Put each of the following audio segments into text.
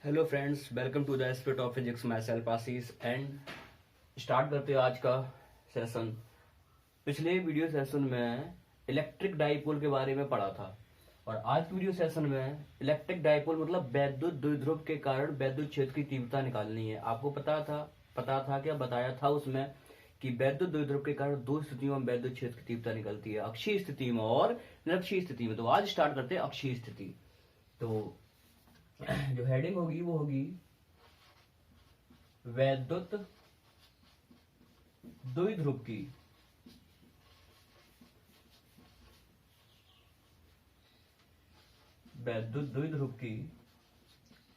Hello friends, welcome to the spirit of physics. Myself Ashish and start करते हैं आज का सेशन। पिछले वीडियो सेशन में इलेक्ट्रिक डाइपोल के बारे में पढ़ा था और आज के वीडियो सेशन में इलेक्ट्रिक डाइपोल मतलब वैद्युत द्विध्रुव के कारण वैद्युत क्षेत्र की तीव्रता निकालनी है। आपको पता था क्या बताया था उसमें कि वैद्युत द्विध्रुव के कारण दो स्थितियों में वैद्युत क्षेत्र की तीव्रता निकलती है, अक्षीय स्थिति में और निरक्षीय स्थिति में। तो आज स्टार्ट करते हैं अक्षीय स्थिति। तो जो हेडिंग होगी वो होगी वैद्युत द्विध्रुव की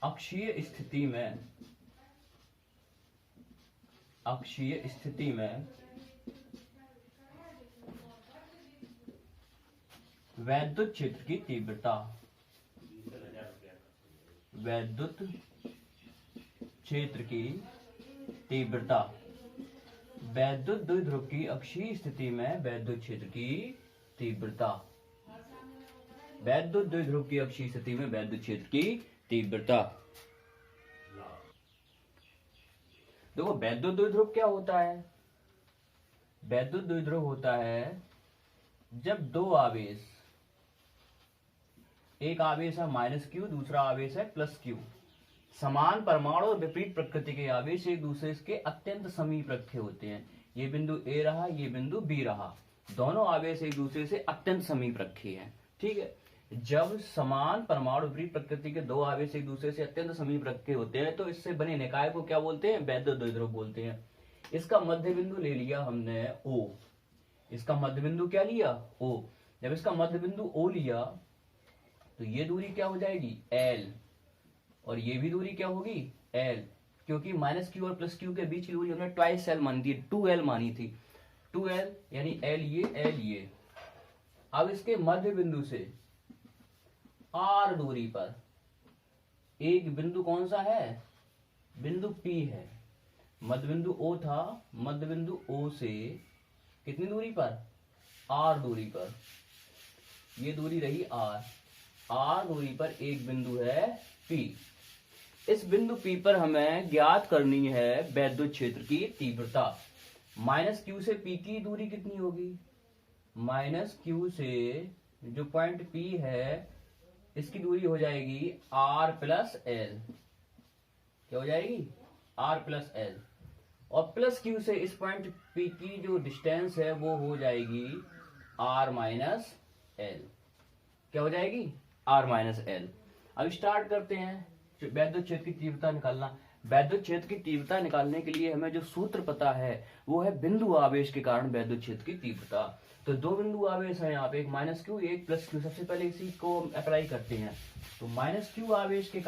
अक्षीय स्थिति में वैद्युत क्षेत्र की तीव्रता। वैद्युत क्षेत्र की तीव्रता वैद्युत द्विध्रुव की अक्षीय स्थिति में वैद्युत क्षेत्र की तीव्रता। वैद्युत द्विध्रुव की अक्षीय स्थिति में वैद्युत क्षेत्र की तीव्रता। देखो वैद्युत द्विध्रुव क्या होता है? वैद्युत द्विध्रुव होता है जब दो आवेश, एक आवेश है -q, दूसरा आवेश है +q, समान परमाणु और विपरीत प्रकृति के आवेश एक दूसरे के अत्यंत समीप रखे होते हैं। ये बिंदु A रहा, ये बिंदु B रहा, दोनों आवेश एक दूसरे से अत्यंत समीप रखे हैं। ठीक है, जब समान परमाणु विपरीत प्रकृति के दो आवेश एक दूसरे से अत्यंत समीप रखे होते हैं तो इससे बने निकाय को क्या बोलते हैं? वैद्युत द्विध्रुव बोलते हैं। इसका मध्य बिंदु ले लिया हमने O। इसका मध्य बिंदु क्या लिया? O। जब इसका मध्य बिंदु O लिया तो ये दूरी क्या हो जाएगी? L, और ये भी दूरी क्या होगी? L, क्योंकि -q और +q के बीच की दूरी हमने ट्वाइस L मानी थी, 2L मानी थी। 2L यानी L ये। अब इसके मध्य बिंदु से R दूरी पर एक बिंदु कौन सा है? बिंदु P है। मध्य बिंदु O था, मध्य बिंदु O से कितनी दूरी पर? R दूरी पर। ये दूरी रही R दूरी पर एक बिंदु है P। इस बिंदु P पर हमें ज्ञात करनी है वैद्युत क्षेत्र की तीव्रता। -q से P की दूरी कितनी होगी? -q से जो पॉइंट P है इसकी दूरी हो जाएगी R + L। क्या हो जाएगी? R + L। और +q से इस पॉइंट P की जो डिस्टेंस है वो हो जाएगी R - L। क्या हो जाएगी? R - L। अब स्टार्ट करते हैं वैद्युत क्षेत्र की तीव्रता निकालना। वैद्युत क्षेत्र की तीव्रता निकालने के लिए हमें जो सूत्र पता है वो है बिंदु आवेश के कारण वैद्युत क्षेत्र की तीव्रता। तो दो बिंदु आवेश हैं यहाँ पे, एक -q एक +q। सबसे पहले इसी को अप्लाई करते हैं। तो -q आवेश के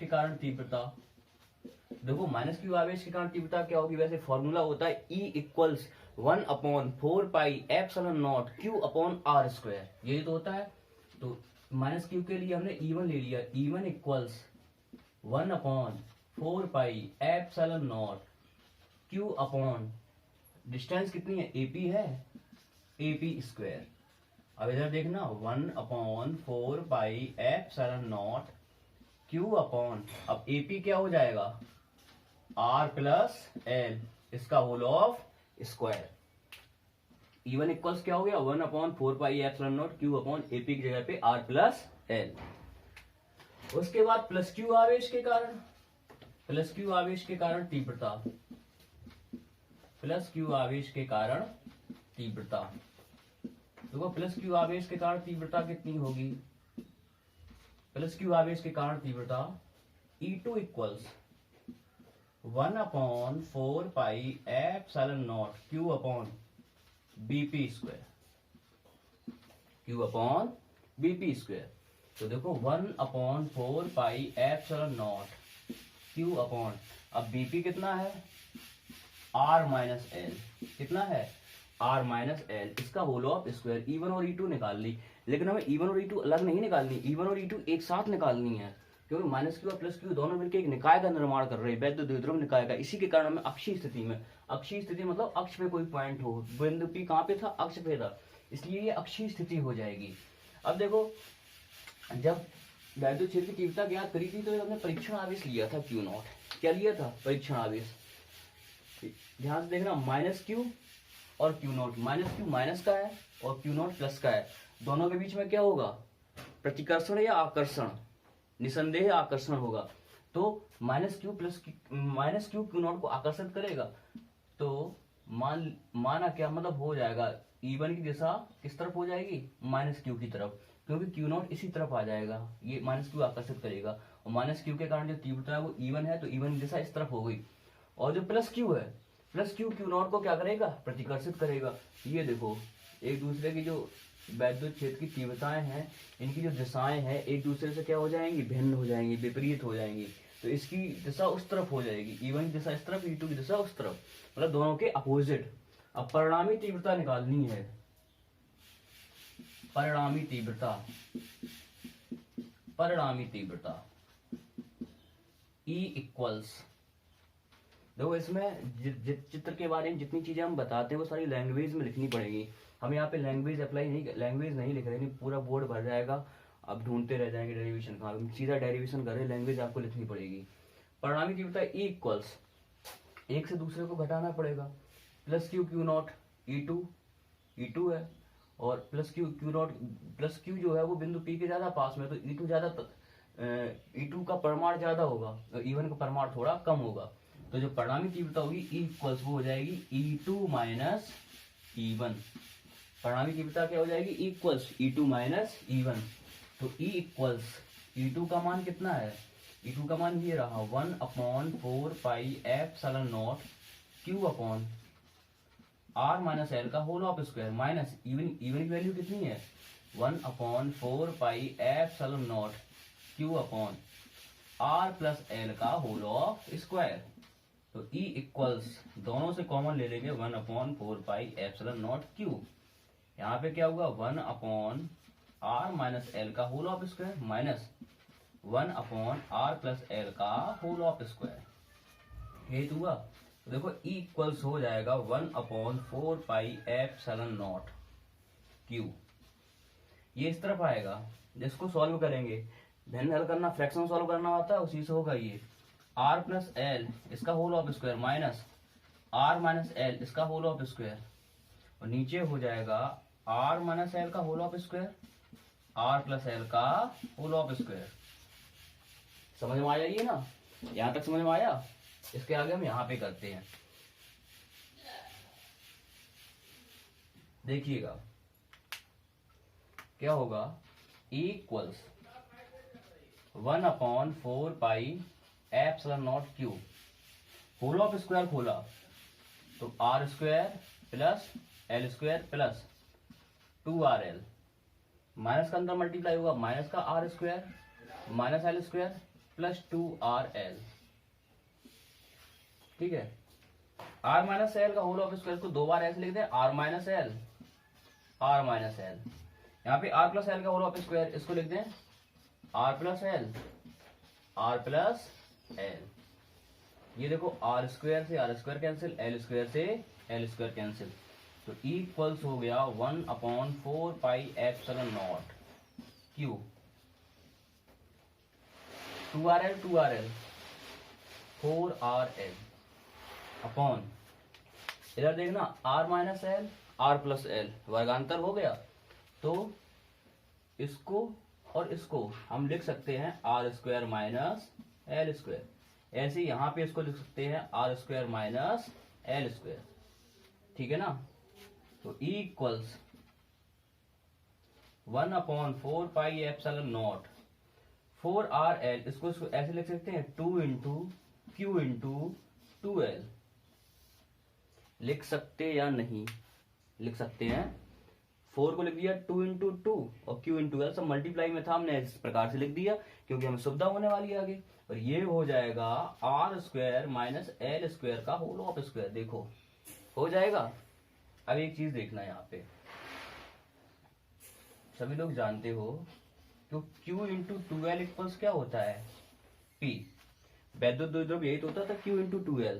कारण तीव्रता। देखो -q आवेश के कारण तीव्रता क्या होगी? वैसे फॉर्मूला होता है E = 1/4πε0 q/r²। यही तो होता है। तो -q के लिए हमने E1 ले लिया। E1 = 1/4πε0 q/, डिस्टेंस कितनी है? AP है, AP²। अब इधर देखना 1/4πε0 q/, अब AP क्या हो जाएगा? R + L, इसका whole of square. E1 equals क्या हो गया? 1/4πε0 q/, AP की जगह पे R + L। उसके बाद +q आवेश के कारण तीव्रता। +q आवेश के कारण तीव्रता। देखो +q आवेश के कारण तीव्रता कितनी होगी? +q आवेश के कारण तीव्रता E2 = 1/4πε0 q/bp²। तो देखो 1/4πε0 q/, अब bp कितना है? R - L। कितना है? R - L, इसका होल ऑफ स्क्वायर। E1 और E2 निकाल ली, लेकिन हमें E1 और E2 अलग नहीं निकालनी, E1 और E2 एक साथ निकालनी है। क्योंकि माइनस क्यू और प्लस क्यू दोनों मिलकर एक निकाय का निर्माण कर रहे हैं, वैध द्विध्रुव निकाय का। इसी के कारण हमें अक्षीय स्थिति में, अक्षीय स्थिति मतलब अक्ष पे कोई पॉइंट हो, बिंदु पी कहाँ पे था, अक्ष पे था, इसलिए ये अक्षीय स्थिति हो जाएगी। अब देखो जब वैद्युत क्षेत्र की तीव्रता ज्ञात करी थी तो हमने परीक्षण आवेश लिया था क्यू नॉट। क्या लिया था, परीक्षण आवेश। ध्यान से देखना, माइनस क्यू और Q not, minus Q minus का है और क्यू नॉट प्लस का है, दोनों के बीच में क्या होगा, प्रतिकर्षण या आकर्षण, निसंदेह आकर्षण होगा। तो माइनस क्यू क्यू नॉट को आकर्षित करेगा, तो माना क्या मतलब हो जाएगा, E1 की दिशा किस तरफ हो जाएगी, माइनस क्यू की तरफ, क्योंकि क्यू नॉट इसी तरफ आ जाएगा, ये माइनस क्यू आकर्षित करेगा, और माइनस क्यू के कारण जो तीव्रता है वो E1 है, तो E1 की दिशा इस तरफ हो गई। और जो प्लस क्यू है, प्लस क्यू क्यू नॉट को क्या करेगा, प्रतिकर्षित करेगा। ये देखो एक दूसरे की जो वैद्युत क्षेत्र की तीव्रताएं हैं, इनकी जो दिशाएं हैं एक दूसरे से क्या हो जाएंगी, भिन्न हो जाएंगी, विपरीत हो जाएंगी, तो इसकी दिशा उस तरफ हो जाएगी, E1 की दिशा इस तरफ, E2 की दिशा उस तरफ, मतलब दोनों के अपोजिट। अब परिणामी तीव्रता निकालनी है, परिणामी तीव्रता, परिणामी तीव्रता E इक्वल्स, देखो इसमें चित्र के बारे में जितनी चीजें हम बताते हैं वो सारी लैंग्वेज में लिखनी पड़ेगी। हम यहाँ पे लैंग्वेज नहीं लिख रहे, नहीं पूरा बोर्ड भर जाएगा, अब ढूंढते रह जाएंगे डेरिवेशन का, सीधा डेरिवेशन कर रहे, लैंग्वेज आपको लिखनी पड़ेगी। परिणामी तीव्रता E इक्वल्स, एक से दूसरे को घटाना पड़ेगा, plus Q Q not E2 है, और प्लस क्यू जो है वो बिंदु P के ज्यादा पास में, तो E2 का परिमाण ज्यादा होगा, E1 का परिमाण थोड़ा कम होगा, तो जो परिणामी तीव्रता होगी E इक्वल्स वो हो जाएगी E2 माइनस E1। परिणामी तीव्रता क्या हो जाएगी, E equals E2 minus E1। तो E इक्वल्स E2 का मान कितना है, E2 का मान ये रहा 1/4 pi epsilon naught Q upon R minus L का whole of square, minus E1 की वैल्यू कितनी है, 1/4 pi epsilon naught Q upon R plus L का होल ऑफ स्क्वायर। तो E इक्वल्स दोनों से कॉमन ले लेंगे 1/4 पाई एप्सिलॉन नॉट Q, यहाँ पे क्या होगा 1/R माइनस L का whole of square minus 1/R plus L का होल ऑफ स्क्वायर, ये हुआ। तो देखो E इक्वल्स हो जाएगा 1/4 पाई एप्सिलॉन नॉट Q, ये इस तरफ आएगा। जिसको सॉल्व करेंगे, भिन्न हल करना, फ्रैक्शन सॉल्व करना होता है, उसी से होगा ये R प्लस L इसका whole of square minus R minus L इसका होल ऑफ स्क्वायर, और नीचे हो जाएगा R माइनस L का whole of square, R plus L का होल ऑफ स्क्वायर। समझ में आया ये ना, यहां तक समझ में आया। इसके आगे हम यहाँ पे करते हैं, देखिएगा क्या होगा, E equals 1/4 pi epsilon naught Q, whole of square खोला तो R square plus L square plus 2RL, minus का अंदर मल्टीप्लाई होगा, माइनस का R square minus L square plus 2RL, ठीक है। R माइनस L का होल ऑफ स्क्वायर को दो बार ऐसे लिखते हैं, R minus L, R minus L, यहाँ पे R प्लस L का होल ऑफ स्क्वायर, इसको लिखते हैं R plus L, R plus L। ये देखो R स्क्वायर से R square cancel, L square से L स्क्वायर कैंसिल, तो E इक्वल्स हो गया 1/4 pi epsilon naught Q, 2RL 4RL upon, इधर देखना R minus L R plus L वर्गांतर हो गया, तो इसको और इसको हम लिख सकते हैं R square minus L square, ऐसे यहाँ पे इसको लिख सकते हैं R square minus L square, ठीक है ना। तो E equals 1/4 pi epsilon not 4RL, इसको ऐसे लिख सकते हैं 2 इंटू Q इंटू 2L, लिख सकते या नहीं, लिख सकते हैं। 4 को लिख दिया 2 इंटू 2 और Q इंटू L सब मल्टीप्लाई में था, हमने इस प्रकार से लिख दिया क्योंकि हमें सुविधा होने वाली है आगे, और ये हो जाएगा R square minus L square का होल ऑफ स्क्वायर, देखो हो जाएगा। अब एक चीज देखना, यहाँ पे सभी लोग जानते हो तो Q इंटू 2L इक्वल्स क्या होता है P। वैद्युत द्विध्रुव यही तो होता था Q इंटू 2L।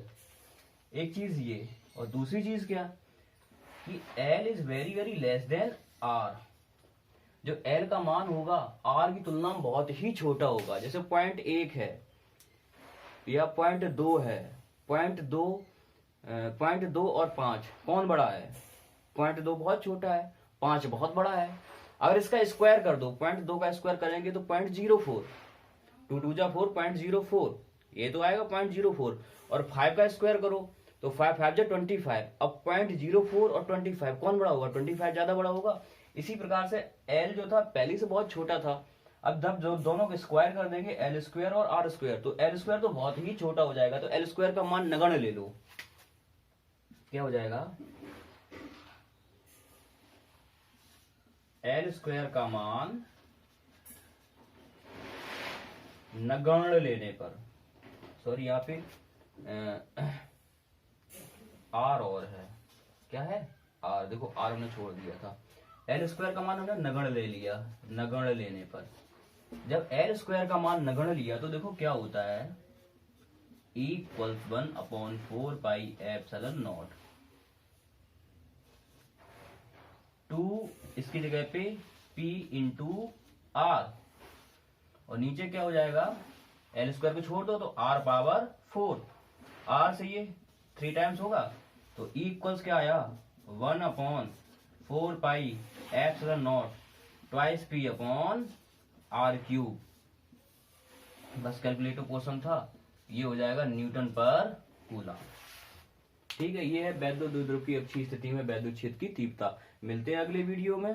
एक चीज ये, और दूसरी चीज क्या कि L is very very less than R। जो L का मान होगा R की तुलना में बहुत ही छोटा होगा। जैसे 0.1 है या 0.2 है, 0.2 और 5 कौन बड़ा है? 0.2 बहुत छोटा है, 5 बहुत बड़ा है। अगर इसका स्क्वायर कर दो, 0.2 का स्क्वायर करेंगे तो 0.04, 2 2 जा 4, 0.04 ये तो आएगा 0.04। और 5 का स्क्वायर करो तो 5 5 जा 25। अब 0.04 और 25 कौन बड़ा होगा? 25 ज्यादा बड़ा होगा। इसी प्रकार से L जो था पहले से बहुत छोटा था, अब जब जो दोनों के स्क्वायर कर देंगे L स्क्वायर और R स्क्वायर, तो L स्क्वायर तो बहुत ही छोटा हो जाएगा। तो L स्क्वायर का मान नगण्य ले लो, क्या हो जाएगा? L स्क्वायर का मान नगण्य लेने पर, सॉरी यहाँ पे R और है, क्या है? R, देखो R हमने छोड़ दिया था। L स्क्वायर का मान हमने नगण्य ले लिया। नगण्य लेने पर जब L स्क्वायर का मान नगण्य लिया तो देखो क्या होता है, इक्वल्स 1/4 पाई एप्सिलॉन नॉट 2 इसकी जगह पे P इंटू R, और नीचे क्या हो जाएगा? L स्क्वायर को छोड़ दो तो R पावर 4, R से ये 3 टाइम्स होगा तो इक्वल्स क्या आया? 1/4 pi epsilon not twice P upon R cube. बस कैलकुलेटर क्वेश्चन था, ये हो जाएगा न्यूटन पर कूलम। ठीक है, ये है वैद्युत द्विध्रुव की अक्षीय स्थिति में वैद्युत क्षेत्र की तीव्रता। मिलते हैं अगले वीडियो में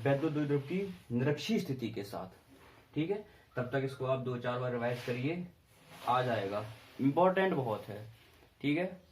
वैद्युत द्विध्रुव की निरक्षीय स्थिति के साथ। ठीक है, तब तक इसको आप 2-4 बार रिवाइज करिए, आ जाएगा, इंपॉर्टेंट बहुत है। ठीक है।